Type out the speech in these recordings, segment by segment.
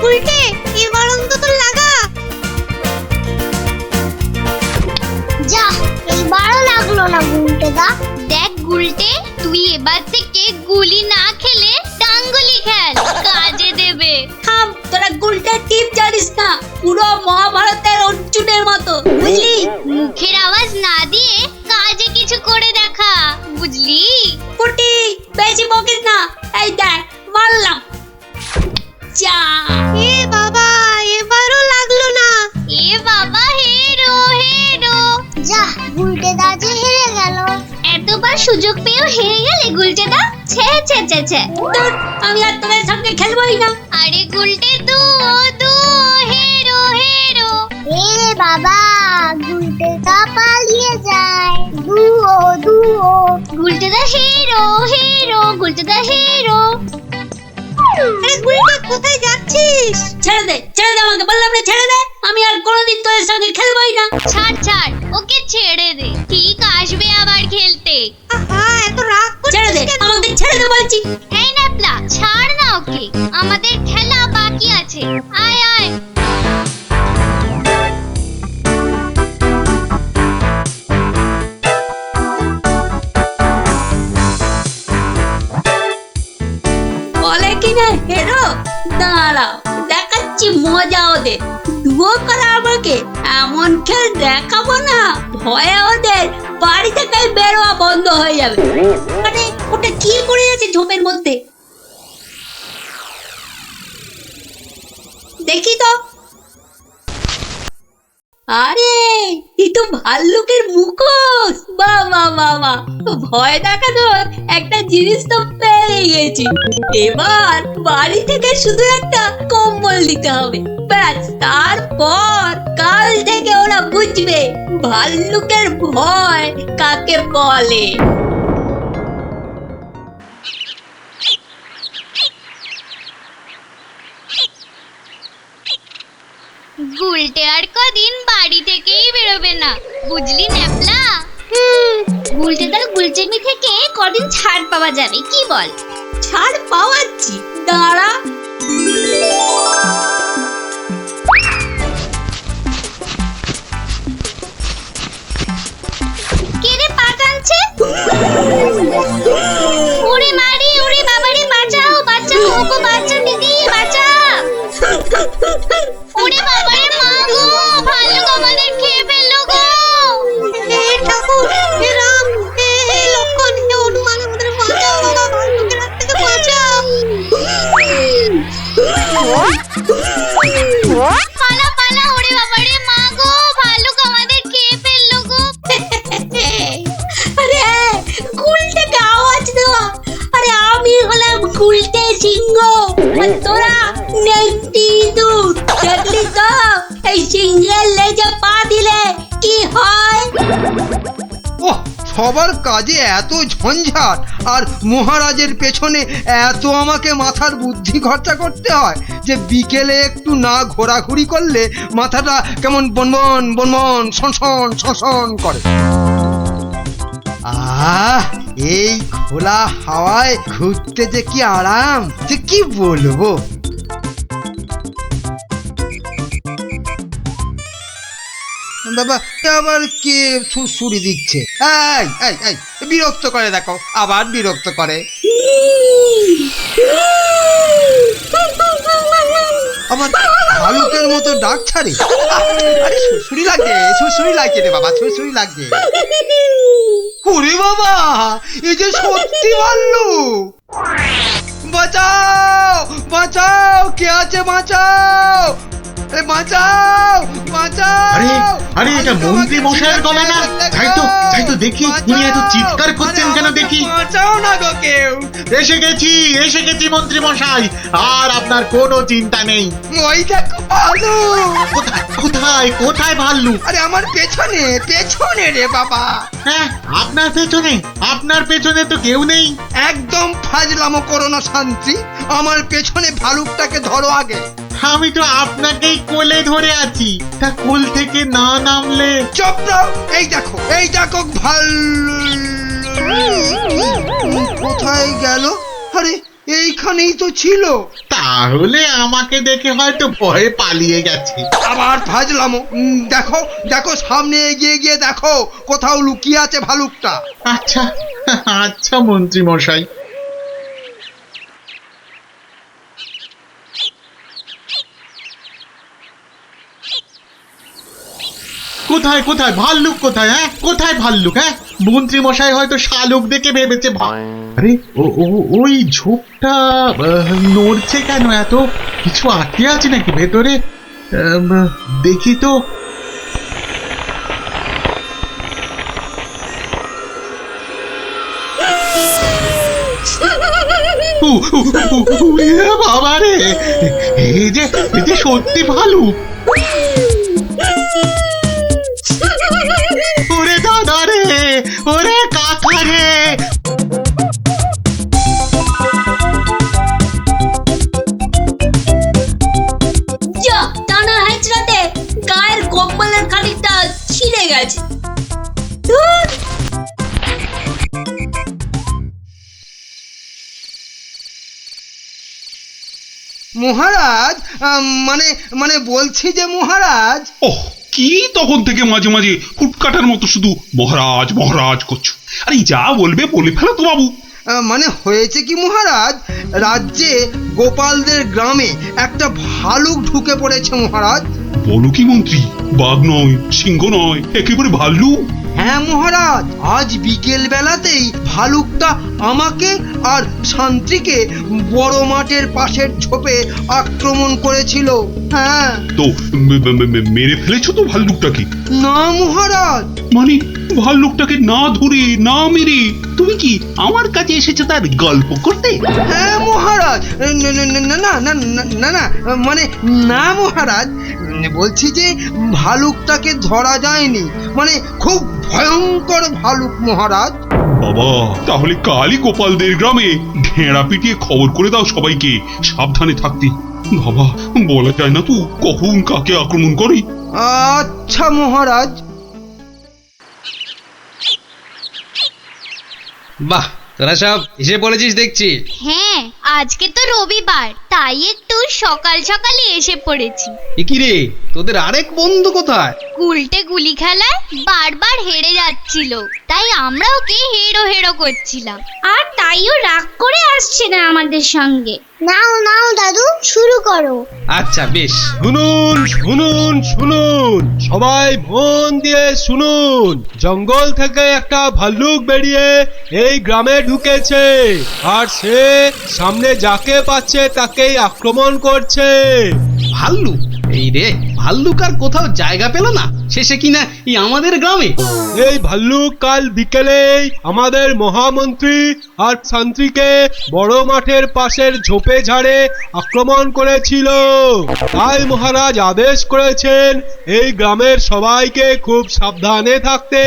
উল্টে এবার অন্তত লাগা। যা, এইবারও লাগলো না গুলটেদা। দেখ গুলটে, তুই এবার থেকে গুলি না খেলে ডাঙ্গুলি খেল, কাজে দেবে। থাম, তোরা গুলটের টিপ জানিস না, পুরো মহাভারতের অর্জুনের মতো, বুঝলি? মুখের আওয়াজ না দিয়ে কাজে কিছু করে দেখা, বুঝলি? পুটি, বেশি বকিস না। এই দেখ, মারলাম। যা, এ বাবা, এবারও লাগলো না। এ বাবা, হেরো হেরো। যা, গুলটেদা যে হেরে গেল। এতবার সুযোগ পেয়েও হেরে গেলে গুলটেদা? ছে ছে ছে ছে। ধুর, আমি আর তোদের সঙ্গে খেলবই না। আরে গুলটে দু হেরো হেরো। এ বাবা, গুলটেদা পালিয়ে যায়। দুও। গুলটেদা হেরো হেরো, গুলটেদা হেরো। আরে গুলটে, কোথায় যাচ্ছিস? ছেড়ে দে আমাকে, বললাম না ছেড়ে দে। আমি আর কোনোদিন তোদের সঙ্গে খেলবই না। ছাড়, ওকে ছেড়ে দে, ঠিক আসবে আবার খেলতে। আহা, এত রাগ করছিস কেন? আমাকে ছেড়ে দে বলছি। এই ন্যাপলা, ছাড় না ওকে, আমাদের খেলা বাকি আছে। আয় আয়। বলে কিনা হেরো, দাঁড়াও, দেখাচ্ছি মজা ওদের। ডুবো করা আমাকে, এমন খেল দেখাবো না, ভয়ে ওদের বাড়ি থেকে বেরোয়া বন্ধ হয়ে যাবে। মানে ওটা কি করে আছে ঝোপের মধ্যে, দেখি তো। আরে, এই তো ভাল্লুকের মুখোশ। বাহ বাহ বাহ বাহ, ভয় দেখানোর একটা জিনিস তো পেয়ে গেছি। এবার বাড়ি থেকে শুধু একটা কম্বল দিতে হবে, ব্যাস। তারপর কাল থেকে ওরা বুঝবে ভাল্লুকের ভয় কাকে বলে। গুলটে আর কদিন বাড়ি থেকেই বেরোবে না, বুঝলি ন্যাপলা? গুলটেদার গুলচেমি থেকে কদিন ছাড় পাওয়া যাবে, কি বল? ছাড় পাওয়াচ্ছি, দাঁড়া। কে রে পা টানছে? ওরে মারি, ওরে বাবারে, বাঁচাও বাঁচাও, ওগো বাঁচাও দিদি, বাঁচাও। ওরে বাবারে, মা গো, ভাল্লুক আমাদের খেয়ে ফেললো গো। হে ঠাকুর, হে রাম, হে লক্ষণ, হে হনুমান, আমাদের বাঁচাও বাবা, ভাল্লুকের হাত থেকে বাঁচাও। পালা, ওরে বাবারে, মা গো, ভাল্লুক আমাদের খেয়ে ফেললো গো। আরে গুলটেকে আওয়াজ দেওয়া। আরে আমি হলাম গুলটে সিংহ, আর তোরা নেংটি ইঁদুর। দেখলি তো এই সিংহের লেজে পা দিলে কি হয়? ওহ, সবার কাজে এত ঝঞ্ঝাট, আর মহারাজের পেছনে এত আমাকে মাথার বুদ্ধি খরচা করতে হয় যে বিকেলে একটু না ঘোরাঘুরি করলে মাথাটা কেমন বনবন বনবন সনসন সনসন করে। এই খোলা হাওয়ায় ঘুরতে যে কি আরাম, যে কি বলবো। বাবা, আবার কে সুড়সুড়ি দিচ্ছে? এই বিরক্ত করে, দেখো আবার বিরক্ত করে। আবার ভালুকের মতো ডাক ছাড়ে। আরে সুড়সুড়ি লাগছে রে বাবা, সুড়সুড়ি লাগছে। ওরে বাবা, এই যে সত্যি ভাল্লুক। বাঁচাও, কে আছে? বাঁচাও, আরে এটা মন্ত্রী মশাইয়ের গলা না? তাই তো দেখি, উনি এত চিৎকার করছেন কেন দেখি। বাঁচাও না গো কেউ। এসে গেছি মন্ত্রী মশাই, আর আপনার কোনো চিন্তা নেই। ওই দেখো ভাল্লুক। কোথায় ভাল্লুক? আরে আমার পেছনে রে বাবা। হ্যাঁ, আপনার পেছনে তো কেউ নেই। একদম ফাজলামো করো না শান্তি, আমার পেছনে ভালুকটাকে ধরো আগে। আমি তো আপনাকেই কোলে ধরে আছি, তা কোল থেকে না নামলে। চুপ দাও। এই দেখো ভাল্লুক কোথায় গেল? আরে এইখানেই তো ছিল। তাহলে আমাকে দেখে হয়তো ভয়ে পালিয়ে গেছে। আবার ফাজলামো। দেখো দেখো, সামনে এগিয়ে গিয়ে দেখো কোথাও লুকিয়ে আছে ভালুকটা। আচ্ছা আচ্ছা মন্ত্রী মশাই। কোথায় কোথায় ভাল্লুক কোথায়? হ্যাঁ কোথায় ভাল্লুক? হ্যাঁ মন্ত্রী মশাই হয়তো শালুক দেখে ভেবেছে আরে ও ও ওই ঝোপটা নড়ছে কেন? এত কিছু আটকে আছে নাকি ভেতরে? দেখি তো। বাবা রে, এই যে সত্যি ভালুক। ওরে দাদা রে, ওরে কাকা রে। যা টানা হেঁচড়াতে গায়ের কম্বলের খানিকটা ছিঁড়ে গেছে। ধুর। মহারাজ, মানে মানে বলছি যে মহারাজ। ওহ, কি তখন থেকে মাঝে মাঝে হুটকাটার মতো শুধু মহারাজ মহারাজ করছো? আরে যা বলবে বলে ফেলো তো বাবু। মানে হয়েছে কি মহারাজ, রাজ্যে গোপালদের গ্রামে একটা ভালুক ঢুকে পড়েছে মহারাজ। বলো কি মন্ত্রী? বাঘ নয়, সিংহ নয়, একেবারে ভাল্লুক? হ্যাঁ মহারাজ, আজ বিকেল বেলাতেই ভালুকটা আমাকে আর শান্তিকে বড় মাঠের পাশের ঝোপে আক্রমণ করেছিল। হ্যাঁ। তো মেরে ফেলেছো তো ভাল্লুকটাকে? না মহারাজ। মানে ভাল্লুকটাকে না ধরে না মেরে তুমি কি আমার কাছে এসেছো তার গল্প করতে? হ্যাঁ মহারাজ। না না না না না না না না, মানে না মহারাজ, বলছি যে ভালুকটাকে ধরা যায়নি, মানে খুব ভয়ঙ্কর ভালুক মহারাজ। বাবা, তাহলে কালই গোপালদের গ্রামে ঢেঁড়া পিটিয়ে খবর করে দাও সবাইকে সাবধানে থাকতে। বাবা, বলা যায় না তো কখন কাকে আক্রমণ করে। আচ্ছা মহারাজ। বাহ, তোরা সব এসে পড়েছিস দেখছি। হ্যাঁ, আজকে তো রবিবার, তাই একটু সকাল সকালে এসে পড়েছি। এ কি রে, তোদের আরেক বন্ধু কোথায়? উল্টে গুলি খেলায় বারবার হেরে যাচ্ছিল, তাই আমরা ওকে হেরো হেরো করছিলাম। আর তাইও রাগ করে আসছে না আমাদের সঙ্গে। নাও নাও দাদু, শুরু করো। আচ্ছা বেশ। শুনুন শুনুন শুনুন, সবাই মন দিয়ে শুনুন। জঙ্গল থেকে একটা ভাল্লুক বেরিয়ে এই গ্রামে ঢুকেছে, আর সে সামনে যাকে পাচ্ছে তাকেই আক্রমণ করছে। ভাল্লুক? এই রে, ভাল্লুক আর কোথাও জায়গা পেল না, শেষে কিনা এই আমাদের গ্রামে। এই ভাল্লুক কাল বিকেলেই আমাদের মহামন্ত্রী আর শান্তিকে বড় মাঠের পাশের ঝোপে ঝাড়ে আক্রমণ করেছিল। তাই মহারাজ আদেশ করেছেন এই গ্রামের সবাইকে খুব সাবধানে থাকতে।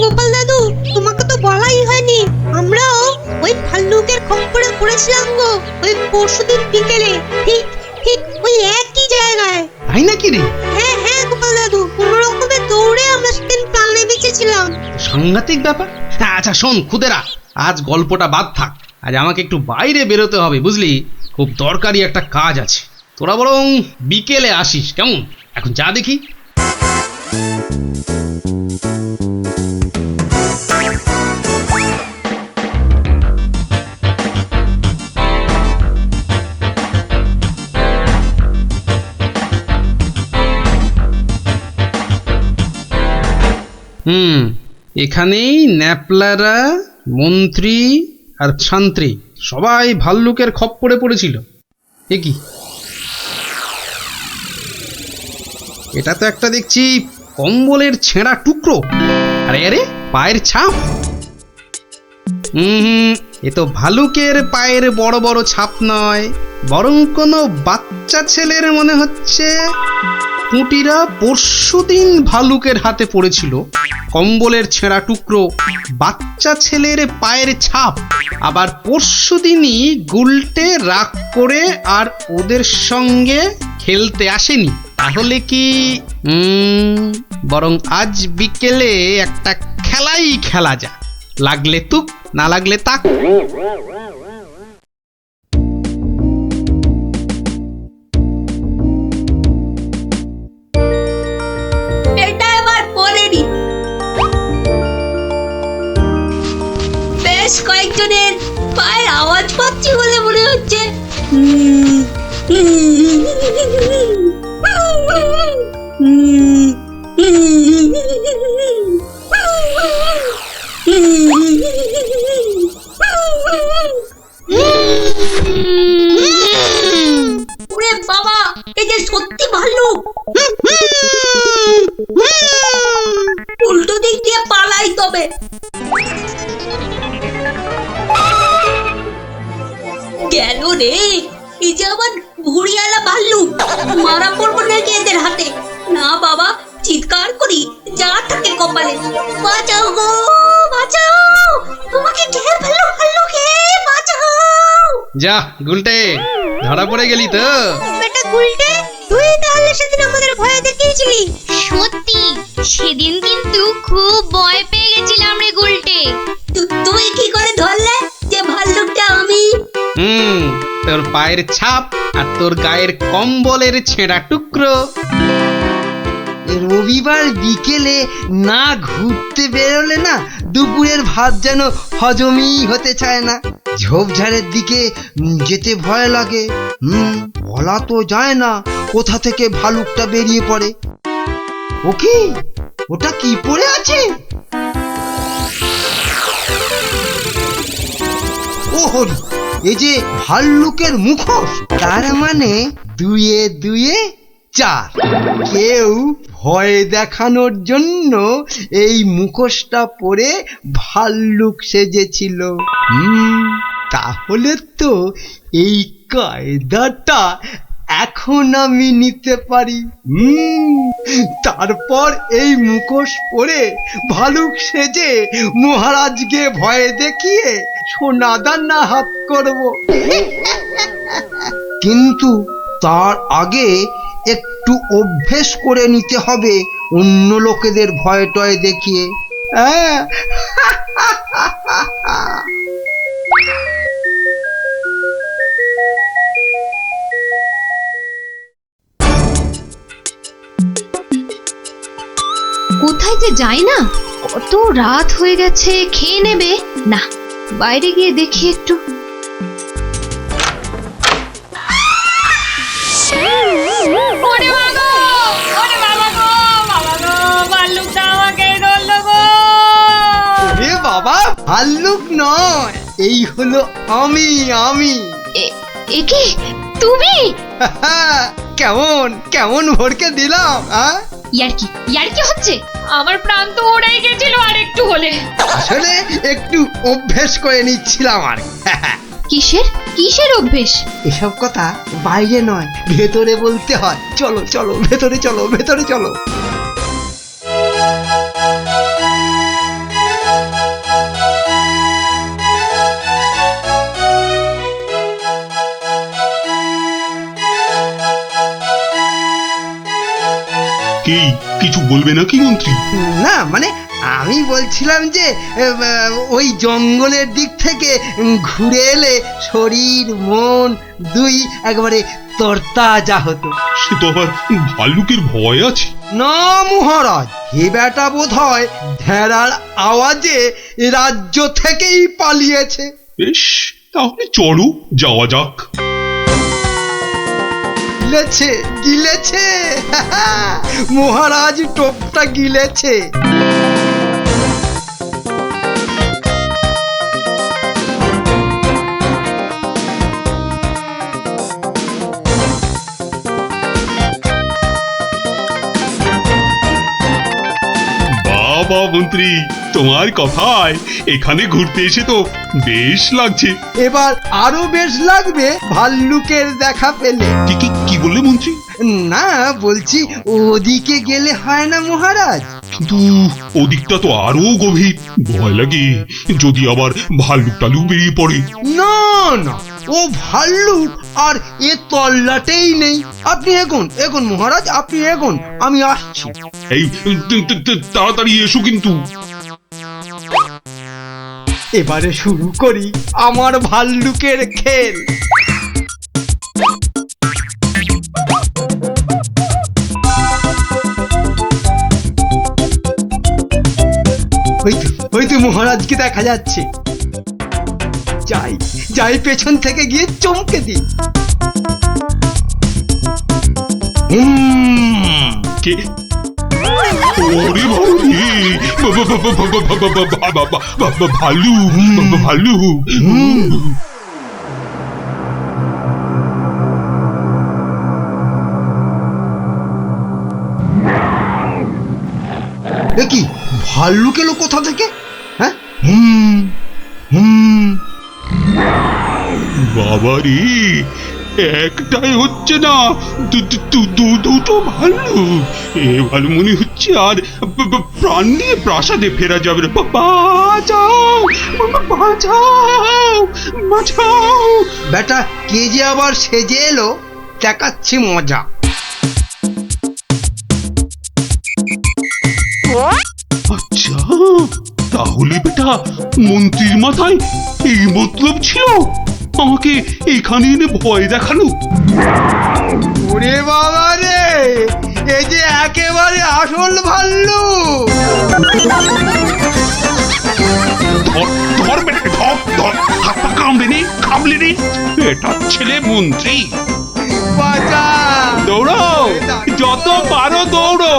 গোপাল দাদু, তোমাকে তো বলাই হয়নি, আমরাও ওই ভাল্লুকের খপ্পরে পড়েছিলাম গো, ওই পরশুদিন বিকেলে, ঠিক ঠিক ওই একই জায়গায়। তাই নাকি রে? হ্যাঁ হ্যাঁ গোপাল দাদু, কোনো রকমে দৌড়ে আমরা সেদিন প্রাণে বেঁচেছিলাম। সাংঘাতিক ব্যাপার। হ্যাঁ আচ্ছা শোন খুদেরা, আজ গল্পটা বাদ থাক, আজ আমাকে একটু বাইরে বেরোতে হবে বুঝলি, খুব দরকারি একটা কাজ আছে। তোরা বরং বিকেলে আসিস কেমন? এখন যা দেখি। এখানেই ন্যাপলারা, মন্ত্রী আর শান্ত্রী সবাই ভাল্লুকের খপ্পরে পড়েছিল। এ কি, এটা তো একটা দেখছি কম্বলের ছেঁড়া টুকরো। আরে আরে, পায়ের ছাপ। এ তো ভালুকের পায়ের বড় বড় ছাপ নয়, বরং কোনো বাচ্চা ছেলের মনে হচ্ছে। পুঁটিরা পরশুদিন ভালুকের হাতে পড়েছিল, কম্বলের ছেঁড়া টুকরো, বাচ্চা ছেলের পায়ের ছাপ। আবার পরশুদিনই গুলটে রাগ করে আর ওদের সঙ্গে খেলতে আসেনি। তাহলে কি বরং আজ বিকেলে একটা খেলাই খেলা যা, লাগলে তুক না লাগলে তাক। দেখছি বলে মনে হচ্ছে ওরে বাবা, এই যে সত্যি ভাল্লুক। উল্টো দিক দিয়ে পালাই তবে। গেল রে, এই যে আবার ভুড়িয়ালা ভাল্লুক। মারা পড়বো নাকি এদের হাতে? না বাবা, চিৎকার করি যা থাকে কপালে। বাঁচাও গো, বাঁচাও, তোমাকে ঘের ফেললো ভাল্লুকে, বাঁচাও। যা গুলটে, ধরা পড়ে গেলি তো। বেটা গুলটে, তুই তাহলে সেদিন আমাদের ভয় দেখিয়েছিলি। সত্যি সেদিন কিন্তু খুব ভয় পেয়ে গেছিলাম রে গুলটে। তুই কি করে ধরলে যে ভাল্লুকটা আমি? তোর পায়ের ছাপ আর তোর গায়ের কম্বলের ছেঁড়া টুকরো। রবিবার বিকেলে না ঘুরতে বেরোলে না দুপুরের ভাত যেন হজমই হতে চায় না। ঝোপঝাড়ের দিকে যেতে ভয় লাগে। বলা তো যায় না কোথা থেকে ভালুকটা বেরিয়ে পড়ে। ও কি, ওটা কি পড়ে আছে? ও হরি, এই যে ভাল্লুকের মুখোশ। তার মানে দুয়ে দুয়ে চার। কেউ ভয় দেখানোর জন্য এই মুখোশটা পরে ভাল্লুক সেজেছিল। তাহলে তো এই কায়দাটা এখন আমি নিতে পারি। তারপর এই মুখোশ পরে ভালুক সেজে মহারাজকে ভয় দেখিয়ে সোনাদানা হাত করব। কিন্তু তার আগে একটু অভ্যেস করে নিতে হবে অন্য লোকেদের ভয় টয় দেখিয়ে। কোথায় যে যাই না, কত রাত হয়ে গেছে। খেয়ে নেবে না, বাইরে গিয়ে দেখি একটু। বাবা, ভাল্লুক নয়, এই হলো আমি। এ কি তুমি? কেমন কেমন ভরকে দিলাম? ইয়ার্কি হচ্ছে? আমার প্রাণ তো ওড়াই গেছিল আর একটু হলে। আসলে একটু অভ্যেস করে নিচ্ছিলাম আর। কিসের অভ্যেস? এসব কথা বাইরে নয়, ভেতরে বলতে হয়। চলো চলো, ভেতরে চলো, ভেতরে চলো। কি কিছু বলবে নাকি মন্ত্রী? না মানে আমি বলছিলাম যে ওই জঙ্গলের দিক থেকে ঘুরে এলে শরীর মন দুই একবারে তরতাজা হতো। সে তো আবার ভাল্লুকের ভয় আছে। না মহারাজ, হে বেটা বোধ হয় ঢেড়ার আওয়াজে রাজ্য থেকেই পালিয়েছে। বেশ, তাহলে চলো যাওয়া যাক। গিলেছে মহারাজ, টোপটা গিলেছে। বাবা মন্ত্রী, তোমার কথায় এখানে ঘুরতে এসে তো বেশ লাগছে। এবার আরো বেশ লাগবে ভাল্লুকের দেখা পেলে। কি বললে মন্ত্রী? না বলছি, ওদিকে গেলে হয় না মহারাজ? কিন্তু ওদিকটা তো আরো গভীর। ভয় লাগে যদি আবার ভাল্লুক টালুক বেরিয়ে পড়ে। না না, ও ভাল্লুক আর এ তল্লাটেই নেই। আপনি এগোন মহারাজ, আপনি এগোন, আমি আসছি। এই তাড়াতাড়ি এসো কিন্তু। এবারে শুরু করি আমার ভাল্লুকের খেল। হয়তো মহারাজকে দেখা যাচ্ছে। যাই যাই পেছন থেকে গিয়ে চমকে দিই। কে ওরে বাবা ভালু ভালু এ কি ভাল্লুক এলো কোথা থেকে? হ্যাঁ, হুম হুম, বাবা রে, একটাই হচ্ছে না, দুটো ভাল্লু। এবার মনে হচ্ছে আর প্রাণ নিয়ে প্রাসাদে ফেরা যাবে না। বাঁচাও বাঁচাও বাঁচাও। বেটা কে যে আবার সেজে এলো, দেখাচ্ছি মজা। আচ্ছা, তাহলে বেটা মন্ত্রীর মাথায় এই মতলব ছিল আমাকে এখানে এনে ভয় দেখানো। ওরে বাবা রে, এই যে একেবারে আসল ভাল্লুক। ধর বেটা, ধর হাত পা কামড়ে নে এটা ছেলে মন্ত্রী। বাঁচা, দৌড়ো, যত পারো দৌড়ো,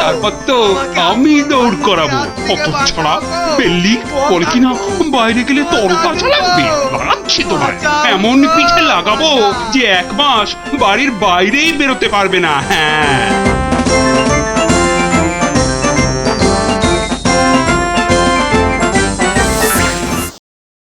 তারপর তো আমি দৌড় করাবো। কত ছাড়া পেল্লি পরে কিনা বাইরে গেলে তরতাজা লাগবে। লাগাচ্ছি তোমার এমন পিঠে লাগাবো যে 1 মাস বাড়ির বাইরেই বেরোতে পারবে না। হ্যাঁ।